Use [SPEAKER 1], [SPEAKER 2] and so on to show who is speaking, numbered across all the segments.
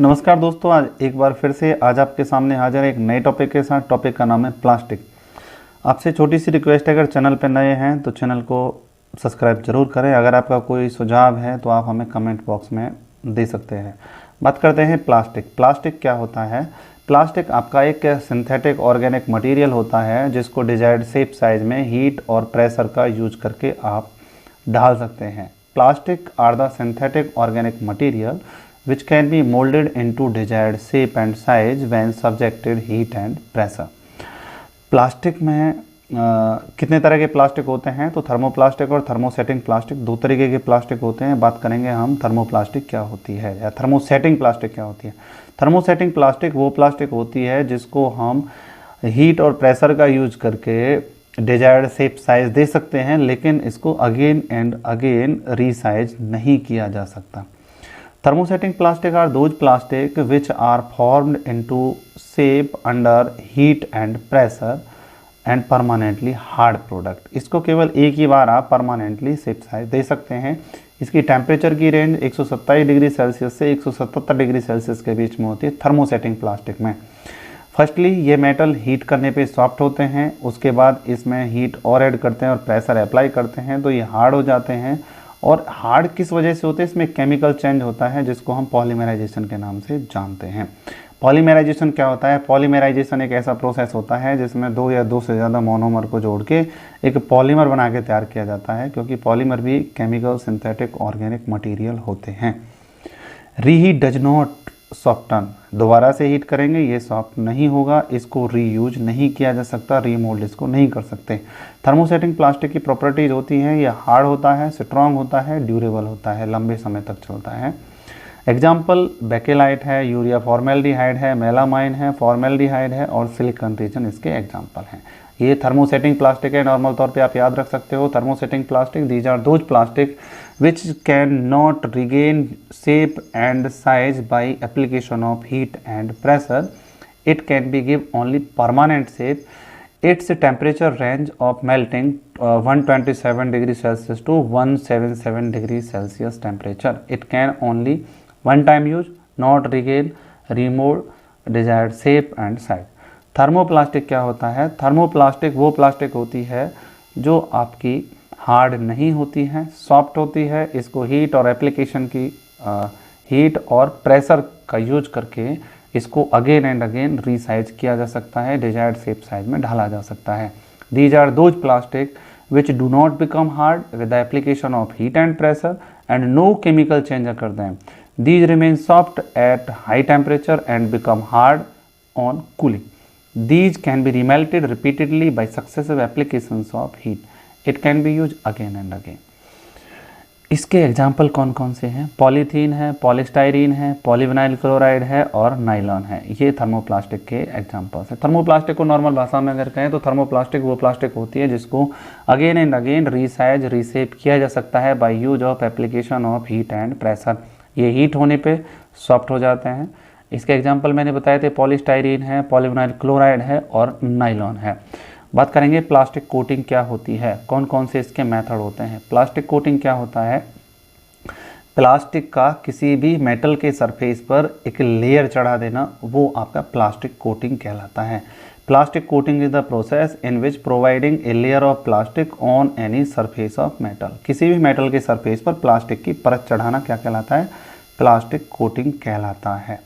[SPEAKER 1] नमस्कार दोस्तों, आज एक बार फिर से आज आपके सामने हाजिर है एक नए टॉपिक के साथ। टॉपिक का नाम है प्लास्टिक। आपसे छोटी सी रिक्वेस्ट है, अगर चैनल पर नए हैं तो चैनल को सब्सक्राइब जरूर करें। अगर आपका कोई सुझाव है तो आप हमें कमेंट बॉक्स में दे सकते हैं। बात करते हैं प्लास्टिक। प्लास्टिक क्या होता है? प्लास्टिक आपका एक सिंथेटिक ऑर्गेनिक मटेरियल होता है जिसको डिजायर्ड शेप साइज में हीट और प्रेशर का यूज करके आप ढाल सकते हैं। Plastic are the synthetic organic material which can be molded into desired shape and size when subjected heat and pressure। Plastic में कितने तरह के प्लास्टिक होते हैं? तो थर्मोप्लास्टिक और थर्मोसेटिंग प्लास्टिक दो तरीके के प्लास्टिक होते हैं। बात करेंगे हम थर्मोप्लास्टिक क्या होती है या थर्मोसेटिंग प्लास्टिक क्या होती है। थर्मोसेटिंग प्लास्टिक वो प्लास्टिक होती है जिसको हम हीट और प्रेशर का यूज करके डिजायर्ड शेप साइज दे सकते हैं, लेकिन इसको अगेन एंड अगेन रीसाइज नहीं किया जा सकता। Thermosetting plastic are those plastic which are formed into shape under heat and pressure and permanently hard product। इसको केवल एक ही बार आप परमानेंटली शेप साइज दे सकते हैं। इसकी टेम्परेचर की रेंज 127 डिग्री सेल्सियस से 177 डिग्री सेल्सियस के बीच में होती है थर्मोसेटिंग प्लास्टिक में। फर्स्टली ये मेटल हीट करने पे सॉफ्ट होते हैं, उसके बाद इसमें हीट और ऐड करते हैं और प्रेशर अप्लाई करते हैं तो ये हार्ड हो जाते हैं। और हार्ड किस वजह से होते हैं? इसमें केमिकल चेंज होता है जिसको हम पॉलीमराइजेशन के नाम से जानते हैं। पॉलीमराइजेशन क्या होता है? पॉलीमराइजेशन एक ऐसा प्रोसेस होता है जिसमें दो या दो से ज़्यादा मोनोमर को जोड़ के एक पॉलीमर बना के तैयार किया जाता है, क्योंकि पॉलीमर भी केमिकल सिंथेटिक ऑर्गेनिक मटेरियल होते हैं। Reheat does not soften. दोबारा से हीट करेंगे ये सॉफ्ट नहीं होगा, इसको रीयूज नहीं किया जा सकता, रीमोल्ड इसको नहीं कर सकते। थर्मोसेटिंग प्लास्टिक की प्रॉपर्टीज होती हैं, ये हार्ड होता है, स्ट्रॉन्ग होता है, ड्यूरेबल होता है, लंबे समय तक चलता है। एग्जाम्पल बेकेलाइट है, यूरिया फॉर्मेल्डिहाइड है, मेलामाइन है, फॉर्मेल्डिहाइड है और सिलिकॉन रीजन इसके एग्जाम्पल हैं। ये थर्मोसेटिंग प्लास्टिक है। नॉर्मल तौर पे आप याद रख सकते हो thermosetting plastic these are those plastic which cannot regain shape and size by application of heat and pressure। It can be give only permanent shape। Its temperature range of melting 127 degree Celsius to 177 degree Celsius temperature। It can only one time use, not regain, remove desired shape and size। Thermoplastic क्या होता है? Thermoplastic वो plastic होती है जो आपकी hard नहीं होती है, सॉफ्ट होती है। इसको हीट और एप्लीकेशन की हीट और प्रेशर का यूज करके इसको अगेन एंड अगेन रीसाइज किया जा सकता है, डिजायर्ड शेप साइज में ढाला जा सकता है। These are those plastic which do not become hard with the application of heat and pressure and no chemical change occur them. These remain soft at high temperature and become hard on cooling. These can be remelted repeatedly by successive applications of heat. It can be use again and again. इसके example कौन कौन से हैं? Polythene है, polystyrene है, polyvinyl chloride है और nylon है। ये थर्मोप्लास्टिक के एग्जाम्पल्स हैं। थर्मोप्लास्टिक को नॉर्मल भाषा में अगर कहें तो थर्मोप्लास्टिक वो प्लास्टिक होती है जिसको again and again resize reshape किया जा सकता है by use of application of heat and pressure. ये हीट होने पे सॉफ्ट हो जाते हैं। इसके एग्जाम्पल मैंने बताए थे, पॉलीस्टाइरीन है, पॉलीविनाइल क्लोराइड है और नाइलॉन है। बात करेंगे प्लास्टिक कोटिंग क्या होती है, कौन कौन से इसके मेथड होते हैं। प्लास्टिक कोटिंग क्या होता है? प्लास्टिक का किसी भी मेटल के सरफेस पर एक लेयर चढ़ा देना, वो आपका प्लास्टिक कोटिंग कहलाता है। Plastic coating is the process in which providing a layer of plastic on any surface of metal. किसी भी मेटल के सरफेस पर प्लास्टिक की परत चढ़ाना क्या कहलाता है? प्लास्टिक कोटिंग कहलाता है।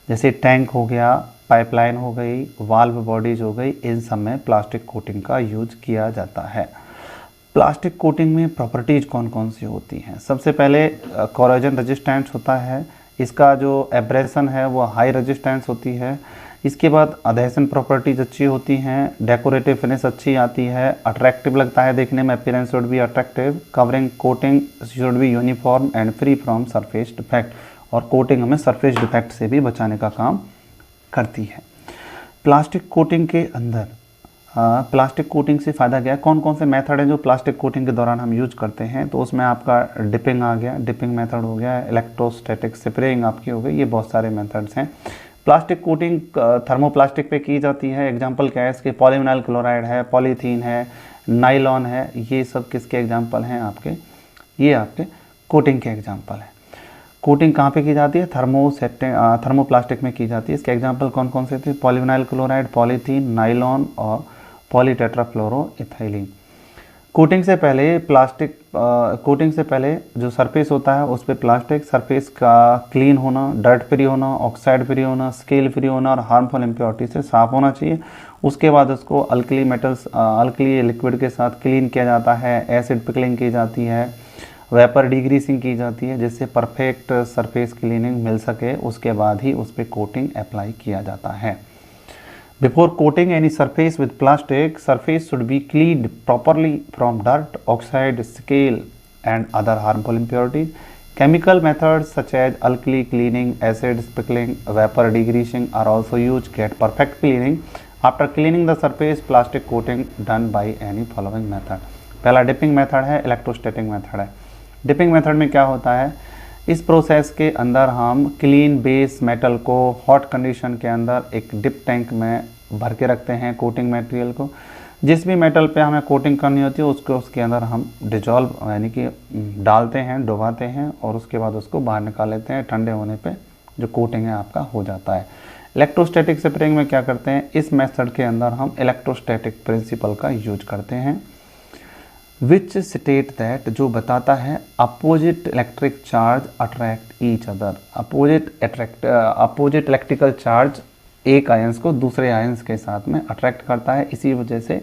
[SPEAKER 1] जैसे टैंक हो गया, पाइपलाइन हो गई, वाल्व बॉडीज हो गई, इन सब में प्लास्टिक कोटिंग का यूज किया जाता है। प्लास्टिक कोटिंग में प्रॉपर्टीज कौन कौन सी होती हैं? सबसे पहले कोरोजन रेजिस्टेंस होता है। इसका जो एब्रेशन है वो हाई रेजिस्टेंस होती है। इसके बाद अधेशन प्रॉपर्टीज अच्छी होती हैं, डेकोरेटिव फिनिश अच्छी आती है, अट्रैक्टिव लगता है देखने में, appearance should be attractive, covering coating should be uniform and free from surface defect. और कोटिंग हमें सरफेस डिफेक्ट से भी बचाने का काम करती है। प्लास्टिक कोटिंग के अंदर प्लास्टिक कोटिंग से फ़ायदा क्या है? कौन कौन से मेथड हैं जो प्लास्टिक कोटिंग के दौरान हम यूज करते हैं? तो उसमें आपका डिपिंग आ गया, डिपिंग मेथड हो गया, इलेक्ट्रोस्टैटिक स्प्रेइंग आपकी हो गई, ये बहुत सारे मेथड्स हैं। प्लास्टिक कोटिंग थर्मोप्लास्टिक पे की जाती है। एग्जांपल क्या है इसके? पॉलीविनाइल क्लोराइड है, पॉलीथीन है, नाइलॉन है, ये सब किसके एग्जांपल हैं आपके? ये आपके कोटिंग के एग्जांपल हैं। कोटिंग कहाँ पे की जाती है? थर्मोप्लास्टिक में की जाती है। इसके एग्जांपल कौन कौन से थे? पॉलीविनाइल क्लोराइड, पॉलीथीन, नाइलॉन और पॉलीटेट्राफ्लोरोइथाइलीन। कोटिंग से पहले जो सरफेस होता है उस पर प्लास्टिक सरफेस का क्लीन होना, डर्ट फ्री होना, ऑक्साइड फ्री होना, स्केल फ्री होना और हार्मफुल इम्प्योरिटी से साफ होना चाहिए। उसके बाद उसको अल्कली लिक्विड के साथ क्लीन किया जाता है, एसिड पिकलिंग की जाती है, वेपर डिग्रीसिंग की जाती है, जिससे परफेक्ट सरफेस क्लीनिंग मिल सके। उसके बाद ही उस पर कोटिंग अप्लाई किया जाता है। Before coating any surface with plastic, surface should be cleaned properly from dirt, oxide, scale and other harmful impurities. Chemical methods such as alkali cleaning, acid pickling, vapor degreasing are also used to get perfect cleaning. After cleaning the surface, plastic coating done by any following method. पहला dipping method है, electrostatic method है। Dipping method में क्या होता है? इस process के अंदर हम क्लीन बेस मेटल को हॉट कंडीशन के अंदर एक डिप टैंक में भर के रखते हैं कोटिंग मटेरियल को। जिस भी मेटल पे हमें कोटिंग करनी होती है उसको उसके अंदर हम डिजॉल्व यानी कि डालते हैं, डुबाते हैं और उसके बाद उसको बाहर निकाल लेते हैं। ठंडे होने पे जो कोटिंग है आपका हो जाता है। इलेक्ट्रोस्टैटिक स्प्रेइंग में क्या करते हैं? इस मेथड के अंदर हम इलेक्ट्रोस्टैटिक प्रिंसिपल का यूज करते हैं, विच स्टेट दैट, जो बताता है opposite electric charge attract each other. Opposite electrical charge एक आयंस को दूसरे आयंस के साथ में अट्रैक्ट करता है। इसी वजह से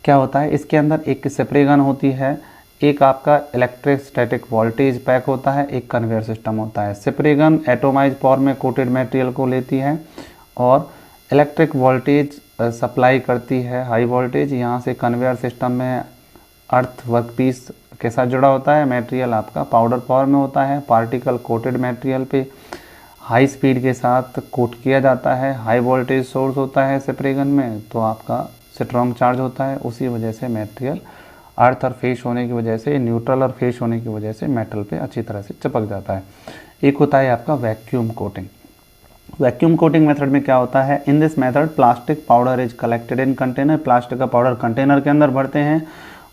[SPEAKER 1] क्या होता है, इसके अंदर एक स्प्रे गन होती है, एक आपका इलेक्ट्रोस्टैटिक वोल्टेज पैक होता है, एक कन्वेयर सिस्टम होता है। स्प्रे गन एटोमाइज फॉर्म में कोटेड मटेरियल को लेती है और इलेक्ट्रिक वोल्टेज सप्लाई करती है, हाई वोल्टेज। यहाँ से कन्वेयर सिस्टम में अर्थ वर्कपीस के साथ जुड़ा होता है। मटेरियल आपका पाउडर फॉर्म में होता है। पार्टिकल कोटेड मटेरियल पे हाई स्पीड के साथ कोट किया जाता है। हाई वोल्टेज सोर्स होता है स्प्रे गन में, तो आपका स्ट्रॉन्ग चार्ज होता है। उसी वजह से मटेरियल अर्थ और फेस होने की वजह से, न्यूट्रल और फेस होने की वजह से मेटल पे अच्छी तरह से चिपक जाता है। एक होता है आपका vacuum coating. Vacuum coating method में क्या होता है? In this method plastic powder is collected in container. Plastic का पाउडर कंटेनर के अंदर भरते हैं,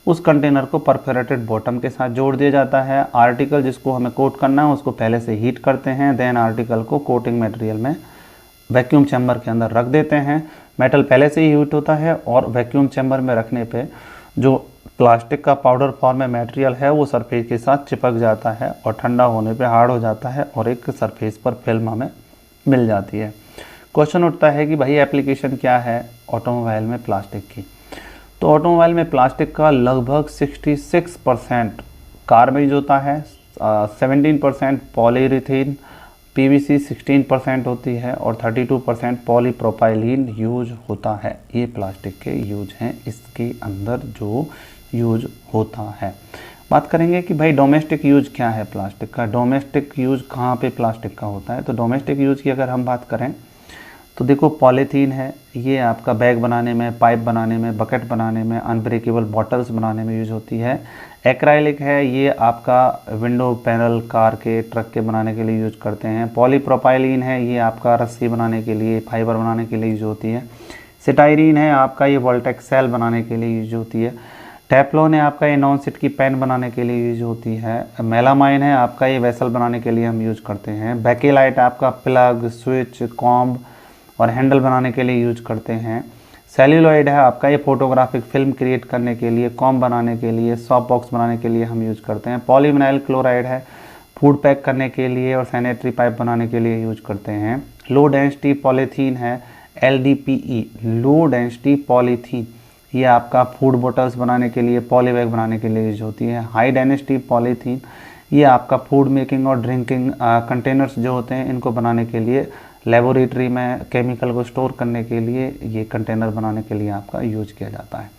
[SPEAKER 1] उस कंटेनर को परफोरेटेड बॉटम के साथ जोड़ दिया जाता है। आर्टिकल जिसको हमें कोट करना है उसको पहले से हीट करते हैं, देन आर्टिकल को कोटिंग मटेरियल में वैक्यूम चैम्बर के अंदर रख देते हैं। मेटल पहले से ही हीट होता है और वैक्यूम चैम्बर में रखने पे जो प्लास्टिक का पाउडर फॉर्म में मटेरियल है वो सरफेस के साथ चिपक जाता है और ठंडा होने पे हार्ड हो जाता है और एक सरफेस पर फिल्म हमें मिल जाती है। क्वेश्चन उठता है कि भाई एप्लीकेशन क्या है ऑटोमोबाइल में प्लास्टिक की? तो ऑटोमोबाइल में प्लास्टिक का लगभग 66% कार में यूज होता है, 17% पॉलीयूरेथेन, पीवीसी 16% होती है और 32% पॉलीप्रोपाइलीन यूज होता है। ये प्लास्टिक के यूज हैं, इसके अंदर जो यूज होता है। बात करेंगे कि भाई डोमेस्टिक यूज क्या है प्लास्टिक का। डोमेस्टिक यूज कहाँ पे प्लास्टिक का होता है? तो डोमेस्टिक यूज की अगर हम बात करें तो देखो पॉलीथीन है, ये आपका बैग बनाने में, पाइप बनाने में, बकेट बनाने में, अनब्रेकेबल बॉटल्स बनाने में यूज होती है। एक्राइलिक है, ये आपका विंडो पैनल कार के, ट्रक के बनाने के लिए यूज करते हैं। पॉलीप्रोपाइलीन है, ये आपका रस्सी बनाने के लिए, फाइबर बनाने के लिए यूज होती है। सिटाइरीन है आपका, ये वोल्टेक सेल बनाने के लिए यूज होती है। टेफ्लॉन है आपका, ये नॉन स्टिक की पैन बनाने के लिए यूज होती है। मेलामाइन है आपका, ये वेसल बनाने के लिए हम यूज करते हैं। बैकेलाइट आपका प्लग, स्विच, कॉम्ब और हैंडल बनाने के लिए यूज करते हैं। सेल्यूलॉइड है आपका, ये फोटोग्राफिक फिल्म क्रिएट करने के लिए, कॉम बनाने के लिए, सॉप बॉक्स बनाने के लिए हम यूज करते हैं। पॉलीविनाइल क्लोराइड है, फूड पैक करने के लिए और सैनिटरी पाइप बनाने के लिए यूज करते हैं। लो डेंसिटी पॉलीथीन है, LDPE, लो डेंसिटी पॉलीथीन, ये आपका फूड बॉटल्स बनाने के लिए, पॉली बैग बनाने के लिए यूज होती है। हाई डेंसिटी पॉलीथीन, ये आपका फूड मेकिंग और ड्रिंकिंग कंटेनर्स जो होते हैं इनको बनाने के लिए, लेबोरेटरी में केमिकल को स्टोर करने के लिए, ये कंटेनर बनाने के लिए आपका यूज किया जाता है।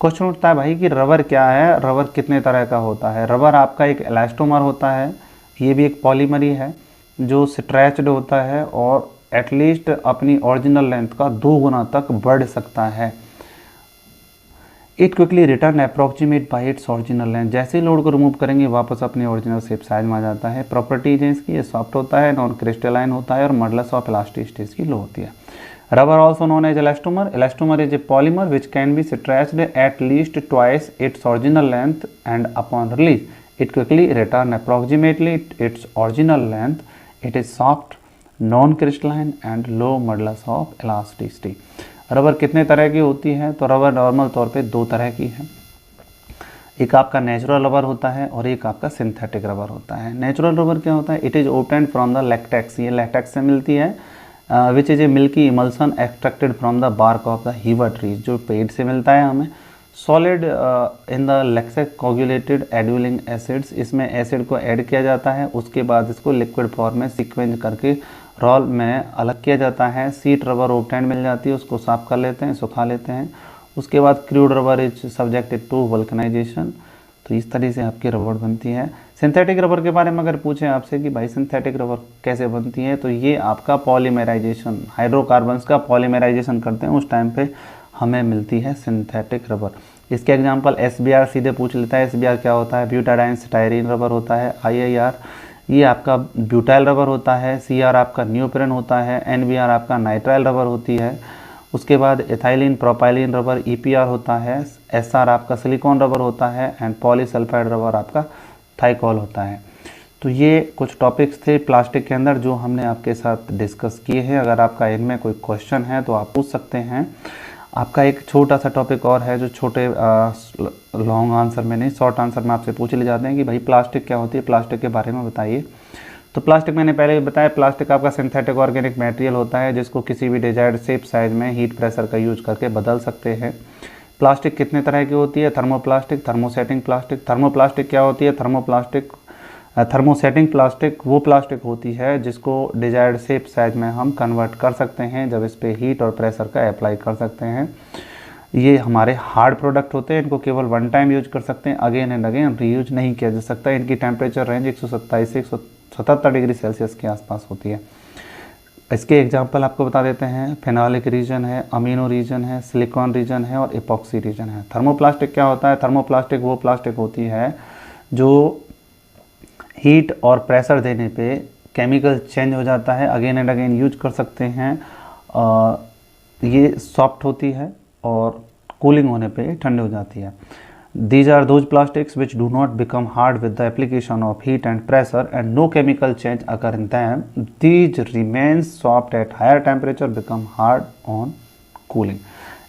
[SPEAKER 1] क्वेश्चन उठता है भाई कि रबर क्या है, रबर कितने तरह का होता है? रबर आपका एक इलास्टोमर होता है, ये भी एक पॉलीमर ही है जो स्ट्रेच्ड होता है और एटलीस्ट अपनी ओरिजिनल लेंथ का 2 गुना तक बढ़ सकता है। It quickly return approximate by its original length, जैसे ही लोड को रिमूव करेंगे वापस अपनी ओरिजिनल शेप साइज में आ जाता है। प्रॉपर्टीज है इसकी, ये सॉफ्ट होता है, नॉन क्रिस्टलाइन होता है और मॉडुलस ऑफ इलास्टिसिटी इसकी लो होती है। Rubber also known as elastomer. Elastomer is a polymer which can be stretched at least twice its original length and upon release it quickly return approximately its original length, it is soft, non crystalline and low modulus of elasticity. Rubber कितने तरह की होती है? तो rubber normal तौर पे दो तरह की है। एक आपका नेचुरल रबर होता है और एक आपका सिंथेटिक रबर होता है। नेचुरल रबर क्या होता है? It is obtained from the latex, ये लैक्टेक्स से मिलती है, which is a milky emulsion extracted from the bark of the hevea trees, जो पेड़ से मिलता है हमें। Solid in the latex coagulated adding acids, इसमें एसिड को ऐड किया जाता है, उसके बाद इसको लिक्विड फॉर्म में सीक्वेंस करके रोल में अलग किया जाता है। सीट रबर ऑब्टेन्ड मिल जाती है, उसको साफ कर लेते हैं, सुखा लेते हैं। उसके बाद crude rubber is subjected to vulcanization. तो इस तरह से आपकी रबर बनती है। सिंथेटिक रबर के बारे में अगर पूछें आपसे कि भाई सिंथेटिक रबर कैसे बनती है, तो ये आपका पॉलीमराइजेशन, हाइड्रोकार्बन्स का पॉलीमराइजेशन करते हैं, उस टाइम पे हमें मिलती है सिंथेटिक रबर। इसके एग्जांपल SBR सीधे पूछ लेता है। SBR क्या होता है? ब्यूटाडाइन स्टायरीन रबर होता है। IIR ये आपका ब्यूटाइल रबर होता है। CR आपका न्यूप्रेन होता है। NBR आपका नाइट्राइल रबर होती है। उसके बाद एथाइलिन प्रोपाइलिन रबर EPR होता है। SR आपका सिलिकॉन रबर होता है एंड पॉलीसल्फाइड रबर आपका थाइकॉल होता है। तो ये कुछ टॉपिक्स थे प्लास्टिक के अंदर जो हमने आपके साथ डिस्कस किए हैं। अगर आपका इनमें कोई क्वेश्चन है तो आप पूछ सकते हैं। आपका एक छोटा सा टॉपिक और है जो छोटे लॉन्ग आंसर में नहीं, शॉर्ट आंसर में आपसे पूछ ले जाते हैं कि भाई प्लास्टिक क्या होती है, प्लास्टिक के बारे में बताइए। तो प्लास्टिक मैंने पहले भी बताया, प्लास्टिक आपका सिंथेटिक ऑर्गेनिक मटेरियल होता है जिसको किसी भी डिजायर्ड शेप साइज में हीट प्रेशर का यूज करके बदल सकते हैं। प्लास्टिक कितने तरह की होती है? Thermoplastic, thermosetting plastic. थर्मोप्लास्टिक क्या होती है? थर्मोसेटिंग प्लास्टिक वो प्लास्टिक होती है जिसको डिजायर्ड शेप साइज में हम कन्वर्ट कर सकते हैं जब इस पर हीट और प्रेशर का अप्लाई कर सकते हैं। ये हमारे हार्ड प्रोडक्ट होते हैं, इनको केवल वन टाइम यूज कर सकते हैं, अगेन एंड अगेन रीयूज नहीं किया जा सकता। इनकी टेम्परेचर रेंज 127 से 177 डिग्री सेल्सियस के आसपास होती है। इसके एग्जाम्पल आपको बता देते हैं। फेनोलिक रीजन है, अमीनो रीजन है, सिलिकॉन रीजन है और इपॉक्सी रीजन है। थर्मोप्लास्टिक क्या होता है? थर्मोप्लास्टिक वो प्लास्टिक होती है जो हीट और प्रेशर देने पे केमिकल चेंज हो जाता है, अगेन एंड अगेन यूज कर सकते हैं। ये सॉफ्ट होती है और कूलिंग होने पे ठंडी हो जाती है। These are those plastics which do not become hard with the application of heat and pressure and no chemical change occur in them. These remain soft at higher temperature, become hard on cooling.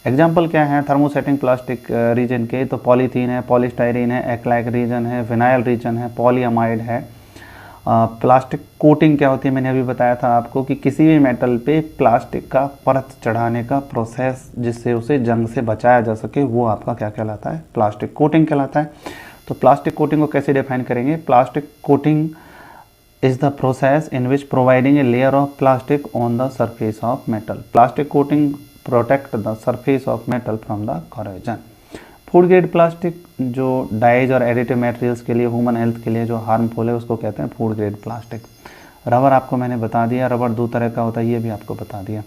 [SPEAKER 1] Example क्या है thermosetting plastic reason के? तो polythene है, polystyrene है, एक्लाइक reason है, vinyl reason है, polyamide है। Plastic coating क्या होती है? मैंने अभी बताया था आपको कि किसी भी मेटल पे प्लास्टिक का परत चढ़ाने का प्रोसेस जिससे उसे जंग से बचाया जा सके वो आपका क्या कहलाता है? प्लास्टिक कोटिंग कहलाता है। तो प्लास्टिक कोटिंग को कैसे डिफाइन करेंगे? Plastic coating is the process in which providing a layer of plastic on the surface of metal. Plastic coating protect the surface of metal from the corrosion. Food grade plastic जो dies और additive materials के लिए, human health के लिए जो harmful है उसको कहते हैं फूड ग्रेड प्लास्टिक। रबर आपको मैंने बता दिया, रबर दो तरह का होता है, ये भी आपको बता दिया।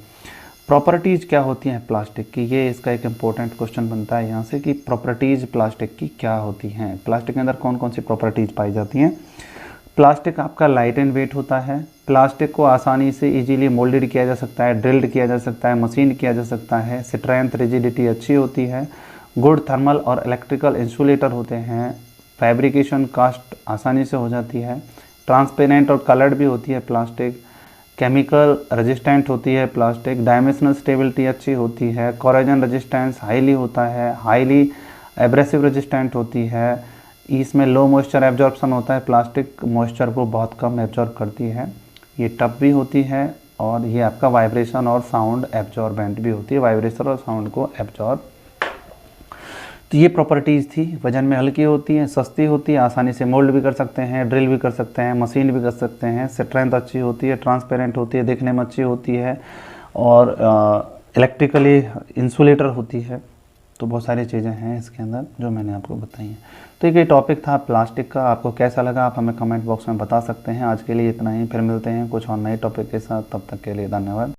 [SPEAKER 1] प्रॉपर्टीज़ क्या होती हैं प्लास्टिक की? ये इसका एक इम्पोर्टेंट क्वेश्चन बनता है यहाँ से कि प्रॉपर्टीज़ प्लास्टिक की क्या होती हैं, प्लास्टिक के अंदर कौन कौन सी प्रॉपर्टीज़ पाई जाती हैं। प्लास्टिक आपका लाइट एंड वेट होता है। प्लास्टिक को आसानी से इजीली मोल्डेड किया जा सकता है, ड्रिल्ड किया जा सकता है, मशीन किया जा सकता है। स्ट्रेंथ रिजिडिटी अच्छी होती है। गुड थर्मल और इलेक्ट्रिकल इंसुलेटर होते हैं। फैब्रिकेशन कास्ट आसानी से हो जाती है। ट्रांसपेरेंट और कलर्ड भी होती है प्लास्टिक। केमिकल रेजिस्टेंट होती है प्लास्टिक। डायमेंशनल स्टेबिलिटी अच्छी होती है। कोरोजन रेजिस्टेंस हाईली होता है। हाईली एब्रेसिव रेजिस्टेंट होती है। इसमें लो मॉइस्चर एब्जॉर्प्शन होता है, प्लास्टिक मॉइस्चर को बहुत कम एब्जॉर्ब करती है। ये टफ भी होती है और ये आपका वाइब्रेशन और साउंड एब्जॉर्बेंट भी होती है, वाइब्रेशन और साउंड को एब्जॉर्ब। तो ये प्रॉपर्टीज़ थी। वजन में हल्की होती है, सस्ती होती है, आसानी से मोल्ड भी कर सकते हैं, ड्रिल भी कर सकते हैं, मशीन भी कर सकते हैं। स्ट्रेंथ अच्छी होती है, ट्रांसपेरेंट होती है, देखने में अच्छी होती है और इलेक्ट्रिकली इंसुलेटर होती है। तो बहुत सारी चीज़ें हैं इसके अंदर जो मैंने आपको बताई हैं। तो ये टॉपिक था प्लास्टिक का। आपको कैसा लगा आप हमें कमेंट बॉक्स में बता सकते हैं। आज के लिए इतना ही, फिर मिलते हैं कुछ और नए टॉपिक के साथ। तब तक के लिए धन्यवाद।